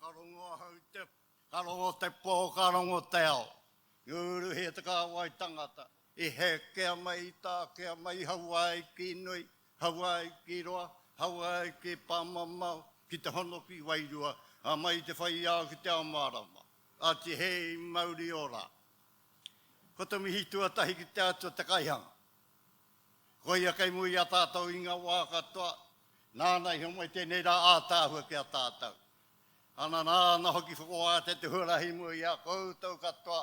karongo hau te, karongo te pō, karongo te ao. Nguru he te kāwai tangata. I he kia mai tā, kia mai Hawaii ki nui, Hawaii ki roa, Hawaii ki pāmamau, ki te hono ki wairua, a mai te whai au ki te amarama. A te hei mauri ora. Ko te mihi tuatahi ki te atua te kaihanga. Ko ia kai mui a tātou i ngā wā katoa, nānei ho mai tēnei rā ātāhua ki a tātou. Ana nāna hoki whakoa te hurahi mui a koutou katoa,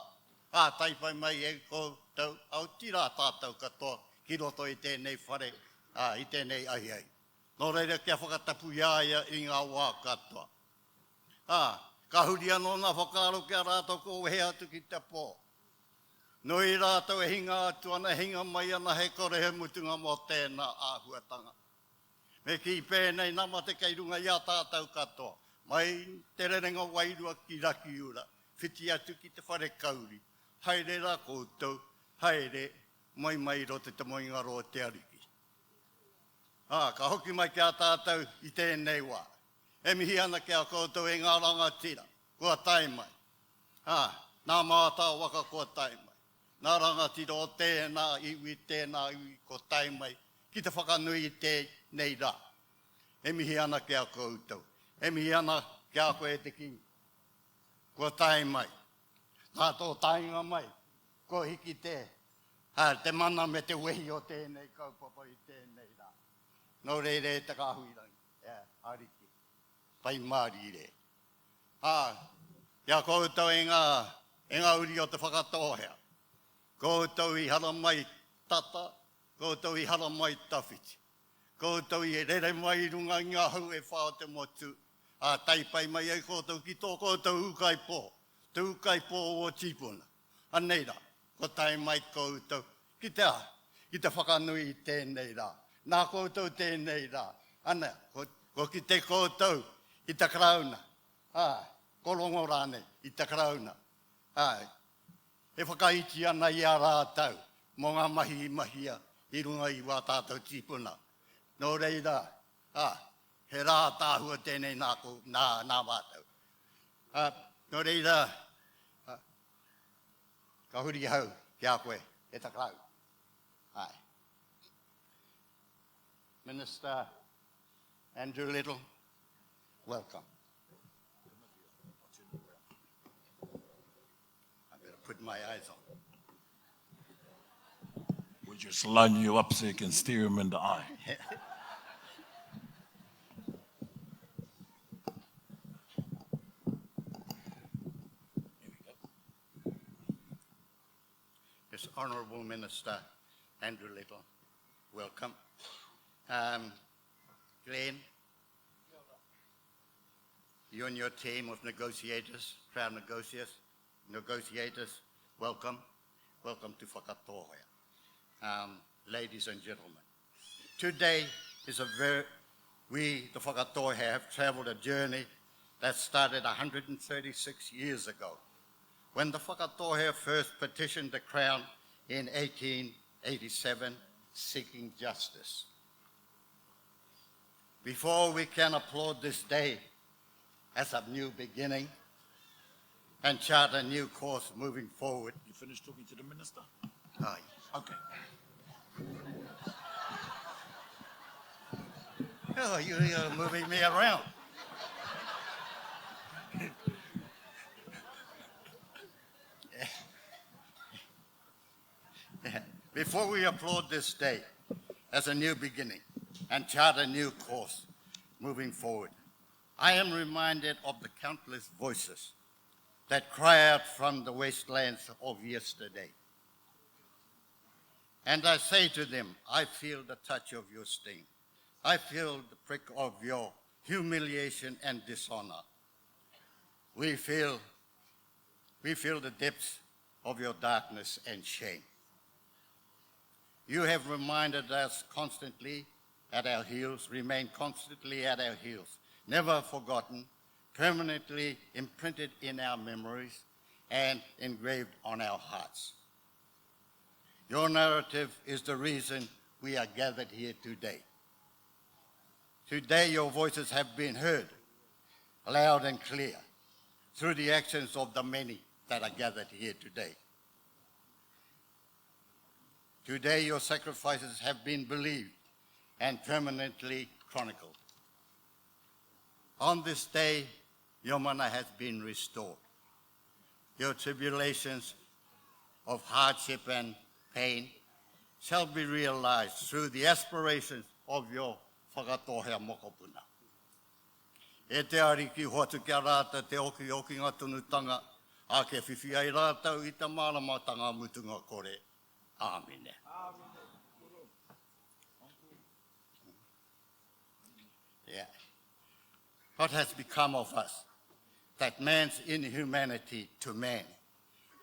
a taipai mai e koutou, au tira tātou katoa, ki roto i tēnei whare, i tēnei ai. Nō reira kia whakatapu iaia i ngā wā katoa. Ka huri anō nā whakaro kia rātou ko he atu ki te pō. Nui rātou e hinga atu ana, hinga mai ana he kore he mutunga mō tēnā āhuatanga. Me ki pēnei nama te keirunga i a tātou katoa. Mai te rerenga wairua ki raki ura. Whiti atu ki te whare kauri. Haere rā koutou, haere mai rote te moinga roa te ariki. Ka hoki mai ki a tātou i tēnei wā. E mihi ana ki a koutou e ngā rangatira. Kua taimai. Nā mātā waka kua taimai. Nā rangatira o tēnā iwi, ko taimai. Ki te whakanui i tēnei rā. E mihi ana ki a koutou. E mihi ana ki a koe te ki. Kua taimai. Nā tō tainga mai. Ko hiki te mana me te wehi o tēnei kaupapa i tēnei rā. Nō reire te kāhuirangi. Ariki. Pai māri re. Kia koutou e ngā uri o te whakatohea. Koutou i hara mai tata, koutou i hara mai tawhiti. Koutou i rere mai runga ngā hau e whao te motu. Taipai mai e koutou ki tō koutou ukai pō. Te ukai pō o Tīpuna. Aneira, ko tai mai koutou. Ki te whakanui i tēnei rā. Nā koutou tēnei rā. Ana, ko ki te koutou i te krauna. Korongo rāne i te krauna. E whakaiti ana i a rātau, mō ngā mahia i runga i wā tātou Tīpuna. Nō reira, he rātāhua tēnei nā mātou. Nō reira, ka huri hau ki a koe, e takrau. Minister Andrew Little, welcome. Put my eyes on. We'll just line you up so you can steer him in the eye. Yes, Honourable Minister Andrew Little, welcome. Glenn, you and your team of negotiators, Crown negotiators, welcome. Welcome to Whakatohea. Ladies and gentlemen, today is we, the Whakatohea, have travelled a journey that started 136 years ago, when the Whakatohea first petitioned the Crown in 1887, seeking justice. Before we can applaud this day as a new beginning, and chart a new course moving forward. You finished talking to the minister? Aye. Okay. Oh, you're moving me around. Before we applaud this day as a new beginning and chart a new course moving forward, I am reminded of the countless voices that cry out from the wastelands of yesterday. And I say to them, I feel the touch of your sting. I feel the prick of your humiliation and dishonor. We feel the depths of your darkness and shame. You have reminded us constantly at our heels, remain constantly at our heels, never forgotten, permanently imprinted in our memories and engraved on our hearts. Your narrative is the reason we are gathered here today. Today your voices have been heard, loud and clear. through the actions of the many that are gathered here today. Today, your sacrifices have been believed and permanently chronicled. On this day, your mana has been restored. Your tribulations of hardship and pain shall be realized through the aspirations of your whakatohea mokopuna. E te ariki hoatu kia rāta te oki ngā tunutanga, a ke whiwhi ai rātau i te māramatanga mutunga kore. Āmine. Yeah. What has become of us? That man's inhumanity to man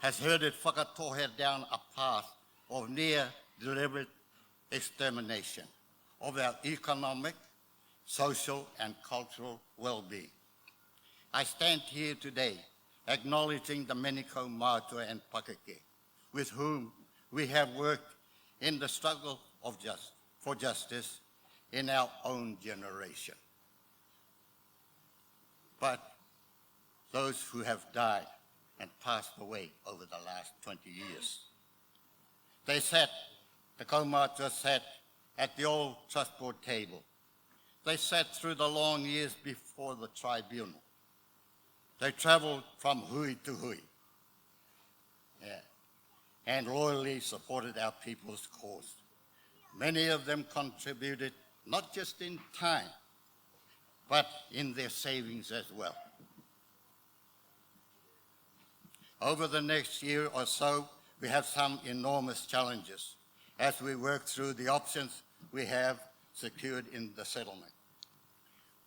has herded whakatohea down a path of near deliberate extermination of our economic, social and cultural well-being. I stand here today acknowledging the many kaumātua and Pakeke with whom we have worked in the struggle for justice in our own generation. But those who have died and passed away over the last 20 years. The kaumātua sat at the old trust board table. They sat through the long years before the tribunal. They travelled from hui to hui, and loyally supported our people's cause. Many of them contributed not just in time, but in their savings as well. Over the next year or so, we have some enormous challenges as we work through the options we have secured in the settlement.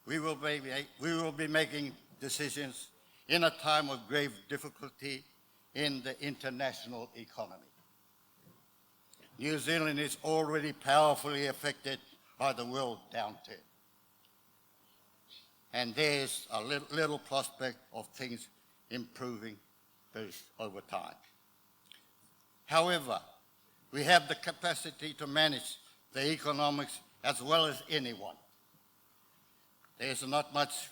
We will be making decisions in a time of grave difficulty in the international economy. New Zealand is already powerfully affected by the world downturn. And there's a little prospect of things improving over time. However, we have the capacity to manage the economics as well as anyone. There's not much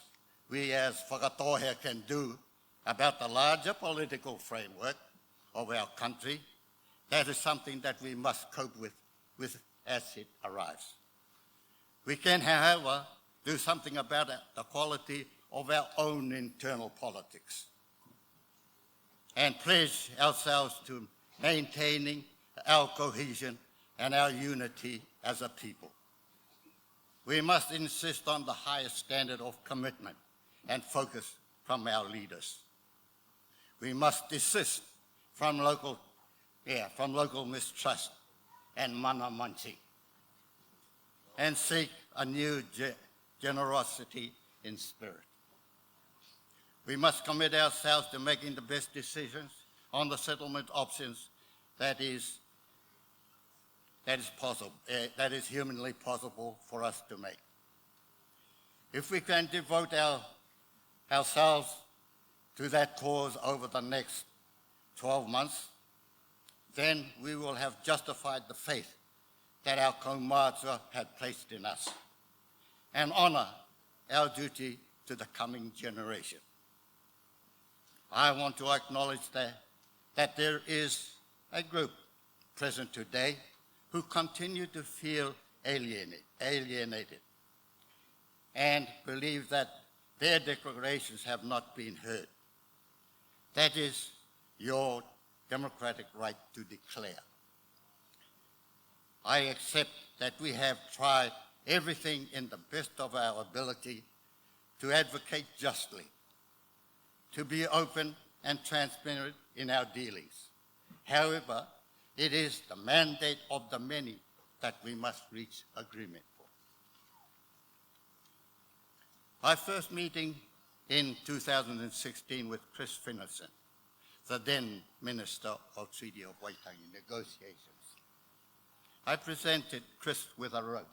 we as whakatohea can do about the larger political framework of our country. That is something that we must cope with as it arrives. We can, however, do something about the quality of our own internal politics and pledge ourselves to maintaining our cohesion and our unity as a people. We must insist on the highest standard of commitment and focus from our leaders. We must desist from local mistrust and mana manchi and seek a new generosity in spirit. We must commit ourselves to making the best decisions on the settlement options that is humanly possible for us to make. If we can devote ourselves to that cause over the next 12 months, then we will have justified the faith that our kaumātua had placed in us and honour our duty to the coming generation. I want to acknowledge that there is a group present today who continue to feel alienated and believe that their declarations have not been heard. That is your democratic right to declare. I accept that we have tried everything in the best of our ability to advocate justly, to be open and transparent in our dealings. However, it is the mandate of the many that we must reach agreement for. My first meeting in 2016 with Chris Finlayson, the then Minister of Treaty of Waitangi negotiations. I presented Chris with a rope.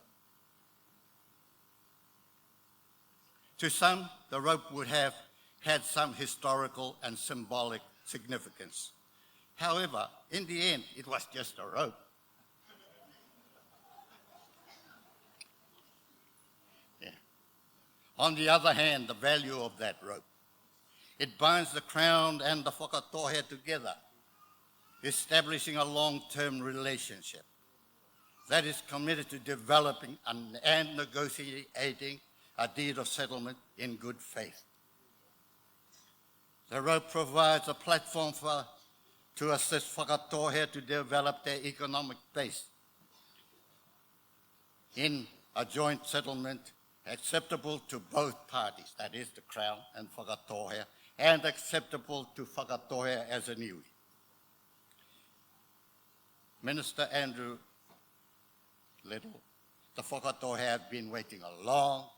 To some, the rope would have had some historical and symbolic significance. However, in the end, it was just a rope. Yeah. On the other hand, the value of that rope It binds the Crown and the whakatohea together, establishing a long-term relationship that is committed to developing and negotiating a deed of settlement in good faith. The road provides a platform to assist whakatohea to develop their economic base in a joint settlement acceptable to both parties, that is the Crown and whakatohea, and acceptable to whakatohea as a niui. Minister Andrew Little, the whakatohea have been waiting a long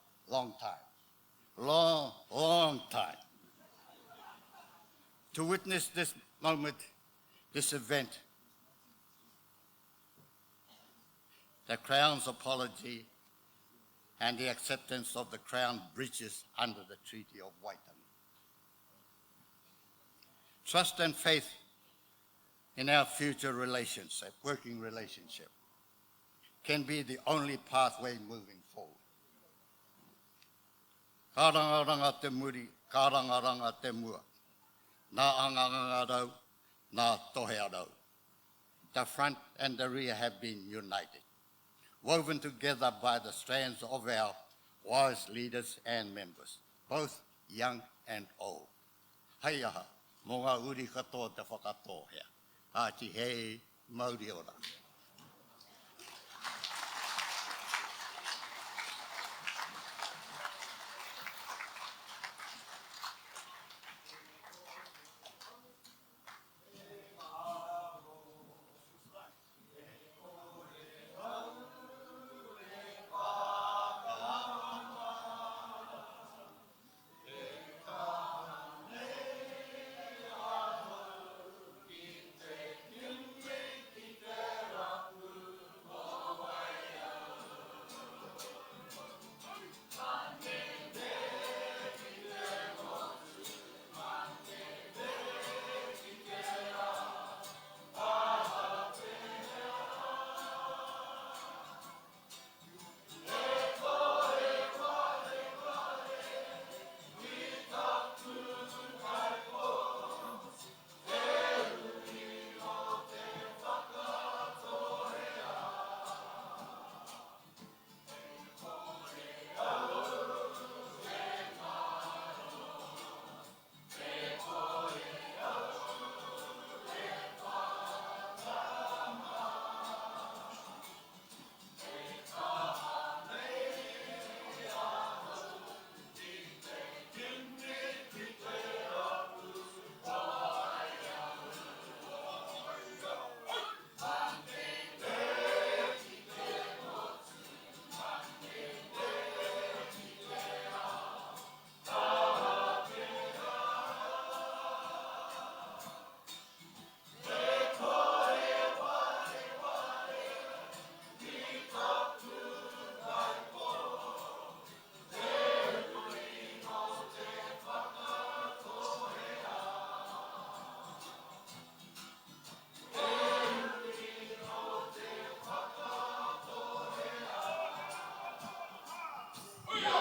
time to witness this moment, this event. The Crown's apology and the acceptance of the Crown breaches under the Treaty of Waitangi. Trust and faith in our future relationship, working relationship, can be the only pathway moving forward. Ka rangaranga te muri, ka rangaranga te mua. Nā anganga rau, nā tohea rau. The front and the rear have been united, woven together by the strands of our wise leaders and members, both young and old. Hei aha, mō ngā uri katoa te whakatohea. Āti hei, mauri ora.